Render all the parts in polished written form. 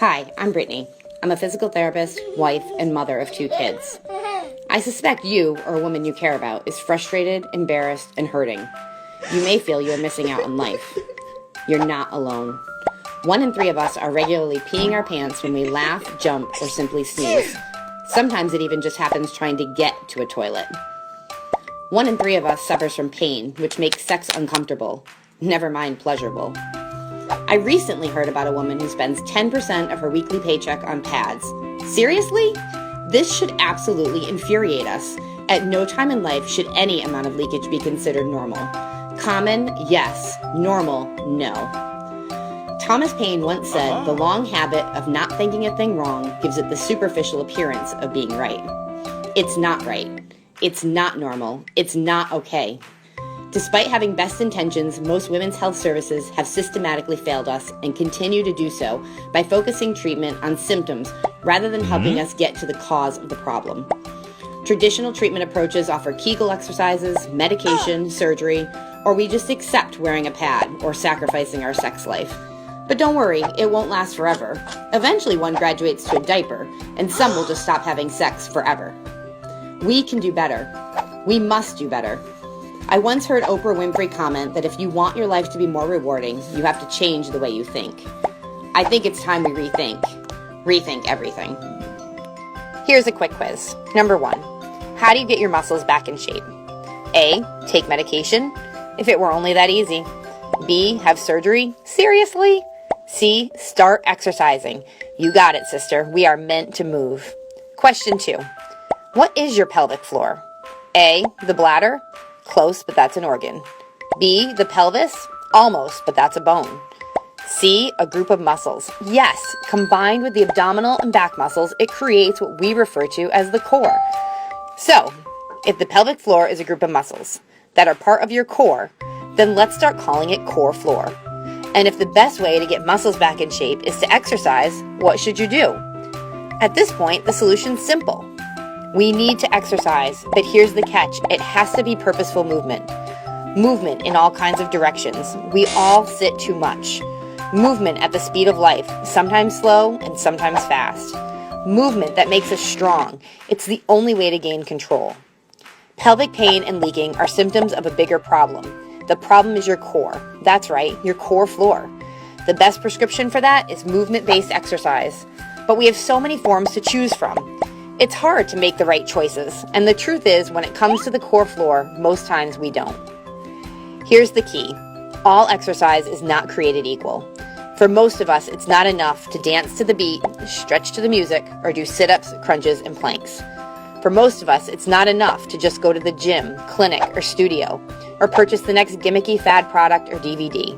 Hi, I'm Brittany. I'm a physical therapist, wife, and mother of 2 kids. I suspect you, or a woman you care about, is frustrated, embarrassed, and hurting. You may feel you are missing out on life. You're not alone. 1 in 3 of us are regularly peeing our pants when we laugh, jump, or simply sneeze. Sometimes it even just happens trying to get to a toilet. 1 in 3 of us suffers from pain, which makes sex uncomfortable, never mind pleasurable. I recently heard about a woman who spends 10% of her weekly paycheck on pads. Seriously? This should absolutely infuriate us. At no time in life should any amount of leakage be considered normal. Common, yes. Normal, no. Thomas Paine once said, "The long habit of not thinking a thing wrong gives it the superficial appearance of being right." It's not right. It's not normal. It's not okay. Despite having best intentions, most women's health services have systematically failed us and continue to do so by focusing treatment on symptoms rather than helping us get to the cause of the problem. Traditional treatment approaches offer Kegel exercises, medication, surgery, or we just accept wearing a pad or sacrificing our sex life. But don't worry, it won't last forever. Eventually one graduates to a diaper, and some will just stop having sex forever. We can do better. We must do better. I once heard Oprah Winfrey comment that if you want your life to be more rewarding, you have to change the way you think. I think it's time we rethink everything. Here's a quick quiz. Number 1, how do you get your muscles back in shape? A, take medication. If it were only that easy. B, have surgery. Seriously? C, start exercising. You got it, sister. We are meant to move. Question 2, what is your pelvic floor? A, the bladder. Close, but that's an organ. B, the pelvis. Almost, but that's a bone. C, a group of muscles. Yes, combined with the abdominal and back muscles, it creates what we refer to as the core. So, if the pelvic floor is a group of muscles that are part of your core, then let's start calling it core floor. And if the best way to get muscles back in shape is to exercise, what should you do? At this point, the solution's simple. We need to exercise, but here's the catch. It has to be purposeful movement. Movement in all kinds of directions. We all sit too much. Movement at the speed of life, sometimes slow and sometimes fast. Movement that makes us strong. It's the only way to gain control. Pelvic pain and leaking are symptoms of a bigger problem. The problem is your core. That's right, your core floor. The best prescription for that is movement-based exercise. But we have so many forms to choose from. It's hard to make the right choices, and the truth is, when it comes to the core floor, most times we don't. Here's the key. All exercise is not created equal. For most of us, it's not enough to dance to the beat, stretch to the music, or do sit-ups, crunches, and planks. For most of us, it's not enough to just go to the gym, clinic, or studio, or purchase the next gimmicky fad product or DVD.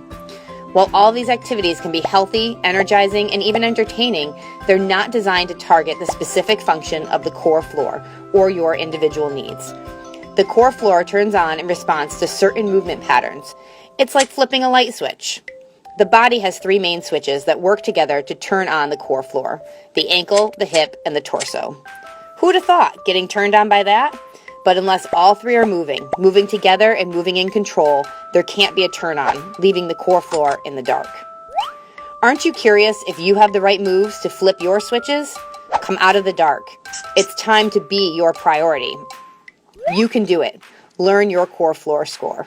While all these activities can be healthy, energizing, and even entertaining, they're not designed to target the specific function of the core floor or your individual needs. The core floor turns on in response to certain movement patterns. It's like flipping a light switch. The body has 3 main switches that work together to turn on the core floor: the ankle, the hip, and the torso. Who'd have thought getting turned on by that? But unless all 3 are moving together and moving in control, there can't be a turn on, leaving the core floor in the dark. Aren't you curious if you have the right moves to flip your switches? Come out of the dark. It's time to be your priority. You can do it. Learn your core floor score.